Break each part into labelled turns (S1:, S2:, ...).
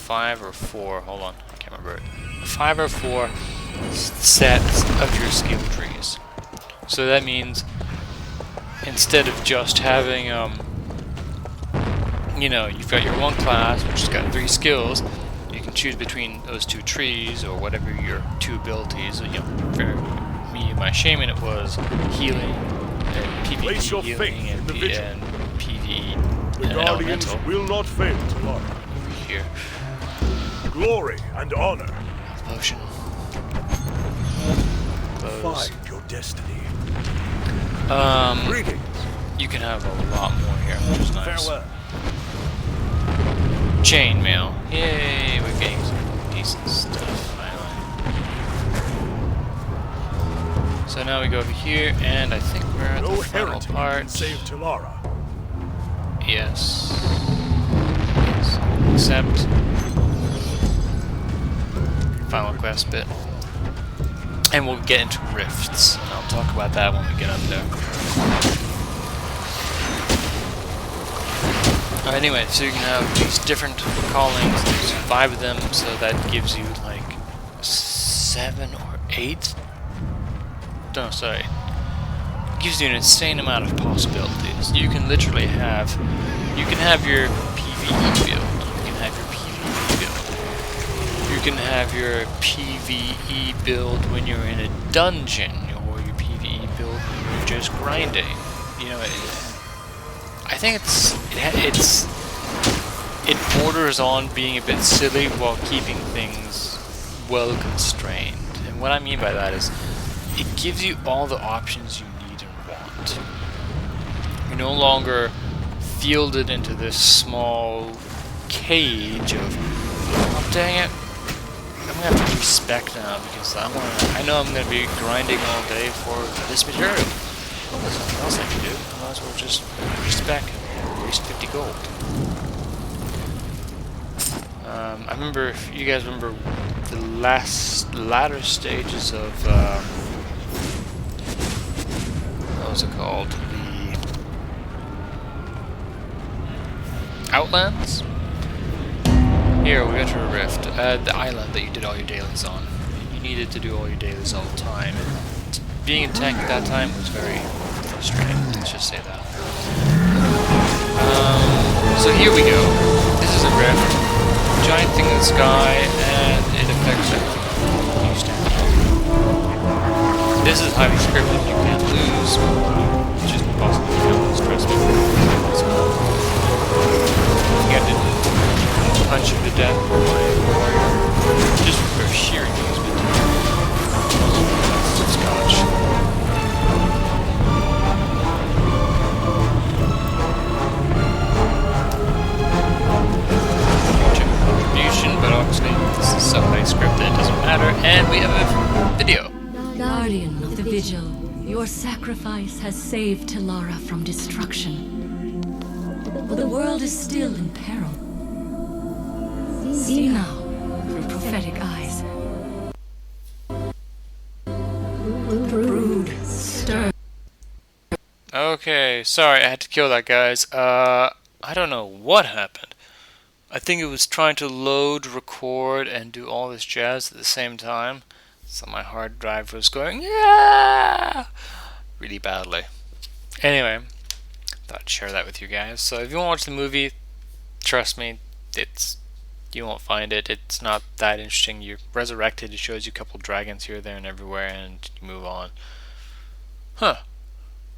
S1: 5 or 4, hold on, I can't remember it. 5 or 4 sets of your skill trees. So that means instead of just having, you know, you've got your one class which has got 3 skills, you can choose between those 2 trees or whatever your 2 abilities. You know, for me and my shaman it was healing and PvP healing and PvE
S2: the
S1: and
S2: Guardians
S1: elemental.
S2: will not fail tomorrow.
S1: Over here.
S2: Glory and honor.
S1: Potion. Close.
S2: Find your destiny.
S1: Greetings. You can have a lot more here, which is nice.
S2: Farewell.
S1: Chainmail. Yay, we're getting some decent stuff finally. So now we go over here, and I think we're at the final part.
S2: Save Telara.
S1: Yes. Yes. Accept. Final quest bit. And we'll get into rifts, and I'll talk about that when we get up there. Anyway, so you can have these different callings, there's 5 of them, so that gives you like 7 or 8? No, sorry. It gives you an insane amount of possibilities. You can literally have, you can have your PvE build, you can have your PvE build. You can have your PvE build when you're in a dungeon, or your PvE build when you're just grinding. You know, I think it borders on being a bit silly while keeping things well constrained. And what I mean by that is, it gives you all the options you need and want. You're no longer fielded into this small cage of, oh dang it, I'm gonna have to respec now because I know I'm gonna be grinding all day for this material. There's nothing else I can do. I might as well just respec and waste 50 gold. I remember, if you guys remember the latter stages of what was it called? The Outlands? Here, we got to a rift. The island that you did all your dailies on. You needed to do all your dailies all the time. And being in tech at that time was very frustrating, let's just say that. So here we go. This is a rift. Giant thing in the sky, and it affects everything you stand on. This is highly scripted, you can't lose. It's just impossible to kill this, trust me. You have to punch him to death with my warrior, just for sheer amusement. Scotch. But obviously this is so high scripted it doesn't matter, and we have a video.
S3: Guardian of the Vigil, your sacrifice has saved Telara from destruction. But the world is still in peril. See now, through prophetic eyes. Brood, stir.
S1: Okay, sorry, I had to kill that, guys. I don't know what happened. I think it was trying to load, record, and do all this jazz at the same time. So my hard drive was going, yeah, really badly. Anyway, thought I'd share that with you guys. So if you want to watch the movie, trust me, you won't find it. It's not that interesting. You're resurrected. It shows you a couple dragons here, there, and everywhere, and you move on. Huh.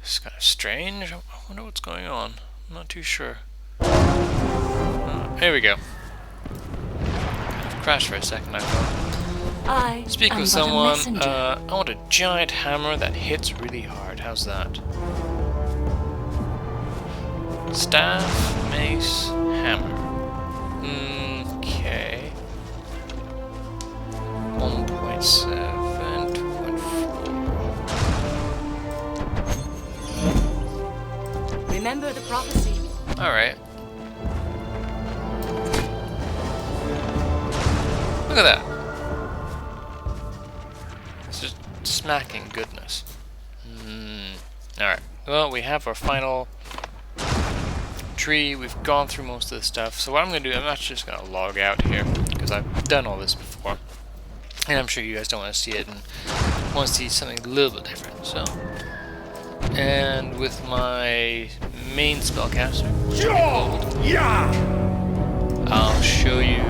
S1: This is kind of strange. I wonder what's going on. I'm not too sure. Here we go. Crashed for a second, I thought. Speak with someone. I want a giant hammer that hits really hard. How's that? Staff, mace, hammer. Okay. 1.7, 2.4.
S4: Remember the prophecy.
S1: Alright. Look at that. It's just smacking goodness. Alright. Well, we have our final tree. We've gone through most of the stuff. So what I'm going to do, I'm not just going to log out here, because I've done all this before. And I'm sure you guys don't want to see it and want to see something a little bit different. So, and with my main spellcaster,
S2: Yeah!
S1: I'll show you.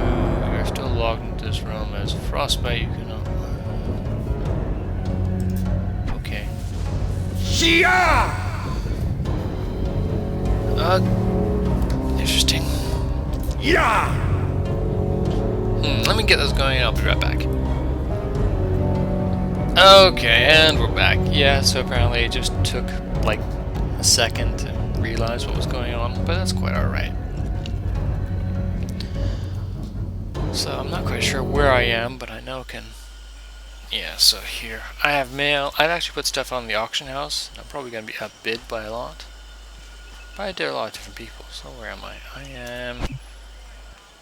S1: You're still logged into this room as Frostbite. You can. Okay. Interesting.
S2: Yeah!
S1: Let me get this going and I'll be right back. Okay, and we're back. Yeah, so apparently it just took like a second to realize what was going on, but that's quite alright. So I'm not quite sure where I am, but I know yeah, so here. I have mail. I've actually put stuff on the auction house. I'm probably going to be outbid by a lot. But I did a lot of different people, so where am I? I am...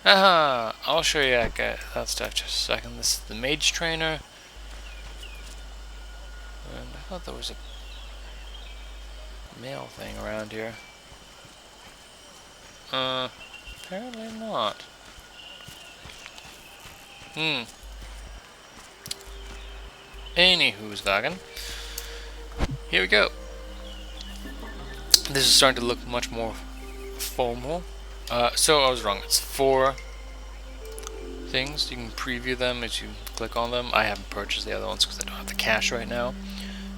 S1: Aha! I'll show you that stuff just a second. This is the mage trainer. And I thought there was a mail thing around here. Apparently not. Anywho's wagon. Here we go. This is starting to look much more formal. So I was wrong. It's 4 things. You can preview them as you click on them. I haven't purchased the other ones because I don't have the cash right now.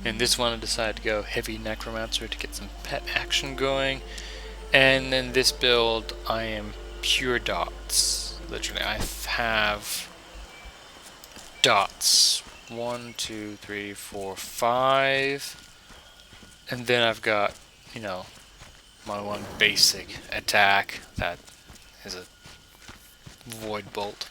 S1: And this one I decided to go heavy necromancer to get some pet action going. And then this build I am pure dots. Literally, I have dots. 1, 2, 3, 4, 5. And then I've got, you know, my one basic attack that is a void bolt.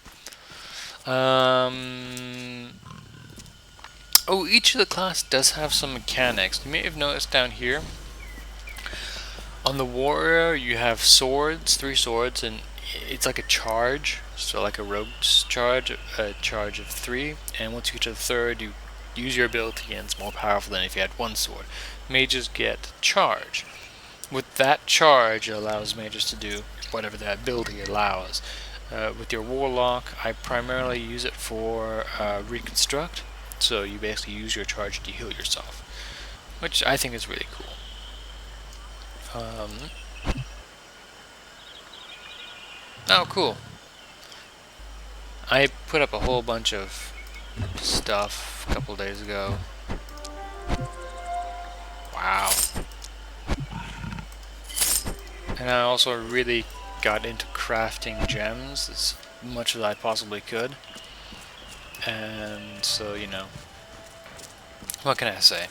S1: Oh, each of the class does have some mechanics. You may have noticed down here on the warrior you have swords, 3 swords, and it's like a charge, so like a rogue's charge, a charge of 3, and once you get to the 3rd you use your ability and it's more powerful than if you had 1 sword. Mages get charge. With that charge, it allows mages to do whatever that ability allows. With your warlock, I primarily use it for reconstruct, so you basically use your charge to heal yourself, which I think is really cool. Oh, cool. I put up a whole bunch of stuff a couple days ago. Wow. And I also really got into crafting gems as much as I possibly could. And so, you know, what can I say?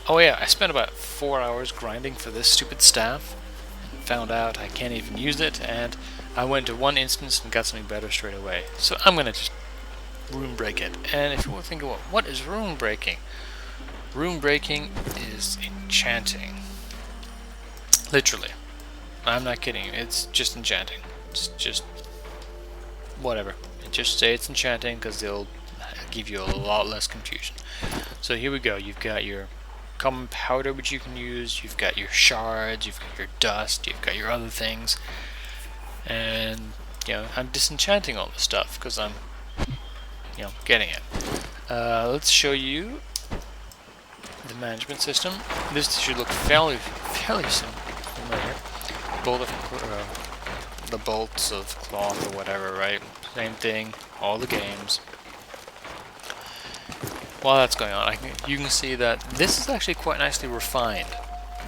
S1: Oh yeah, I spent about 4 hours grinding for this stupid staff. Found out I can't even use it, and I went to one instance and got something better straight away. So I'm gonna just rune break it. And if you were thinking, well, what is rune breaking? Rune breaking is enchanting. Literally. I'm not kidding you. It's just enchanting. It's just whatever. Just say it's enchanting because they'll give you a lot less confusion. So here we go. You've got your common powder which you can use, you've got your shards, you've got your dust, you've got your other things, and you know, I'm disenchanting all this stuff because I'm, you know, getting it. Let's show you the management system. This should look fairly familiar. The bolts of cloth or whatever, right? Same thing, all the games. While that's going on, you can see that this is actually quite nicely refined.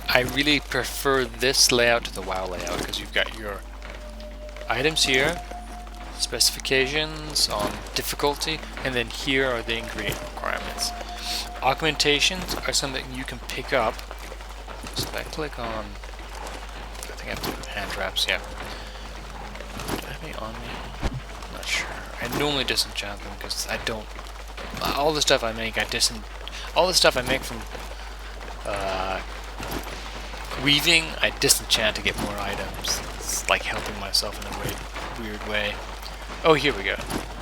S1: I really prefer this layout to the WoW layout because you've got your items here, specifications on difficulty, and then here are the ingredient requirements. Augmentations are something you can pick up. So if I click on, I think I have to do hand wraps, yeah. Do I have any on me? I'm not sure. I normally disenchant them because I don't. All the stuff I make, all the stuff I make from weaving, I disenchant to get more items. It's like helping myself in a weird way. Oh, here we go.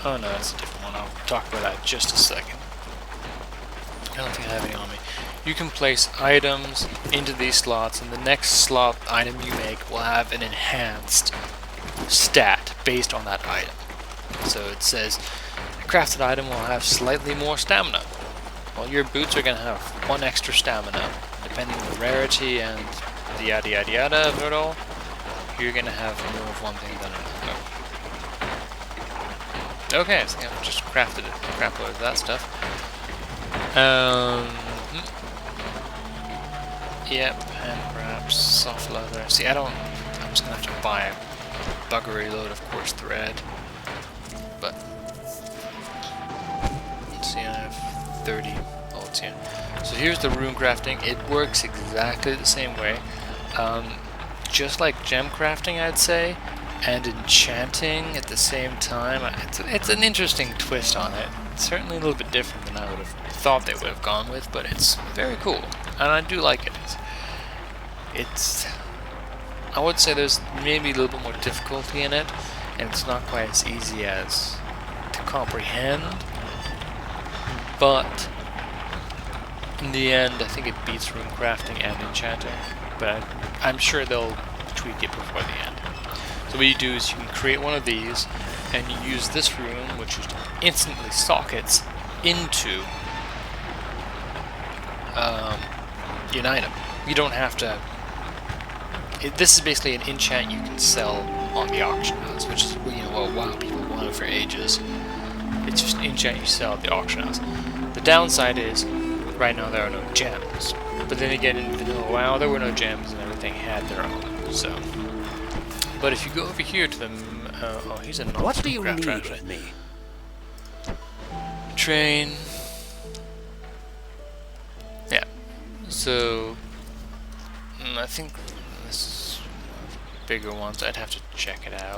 S1: Oh no, that's a different one. I'll talk about that in just a second. I don't think I have any on me. you can place items into these slots, and the next slot item you make will have an enhanced stat based on that item. So it says a crafted item will have slightly more stamina. Well, your boots are going to have 1 extra stamina, depending on the rarity and the yada yada yada of it all. You're going to have more of one thing than another. Okay, so I've just crafted a crap load of that stuff. Yep, and perhaps soft leather. See, I'm just going to have to buy a buggery load of coarse thread. But, let's see, I have 30 bullets here. So here's the rune crafting. It works exactly the same way. Just like gem crafting, I'd say, and enchanting at the same time. It's an interesting twist on it. It's certainly a little bit different than I would have thought they would have gone with, but it's very cool, and I do like it. I would say there's maybe a little bit more difficulty in it, and it's not quite as easy as to comprehend, but in the end, I think it beats rune crafting and enchanting, but I'm sure they'll tweak it before the end. So what you do is you can create one of these, and you use this rune, which instantly sockets into an item. You don't have to... this is basically an enchant you can sell on the auction house, which is what WoW people wanted for ages. It's just an enchant you sell at the auction house. The downside is, right now there are no gems. But then again, in vanilla WoW, there were no gems and everything had their own. So, but if you go over here to the oh, he's a non-crafter.
S2: What do you need with me?
S1: Train. Yeah. So, I think this is one of the bigger ones. I'd have to check it out.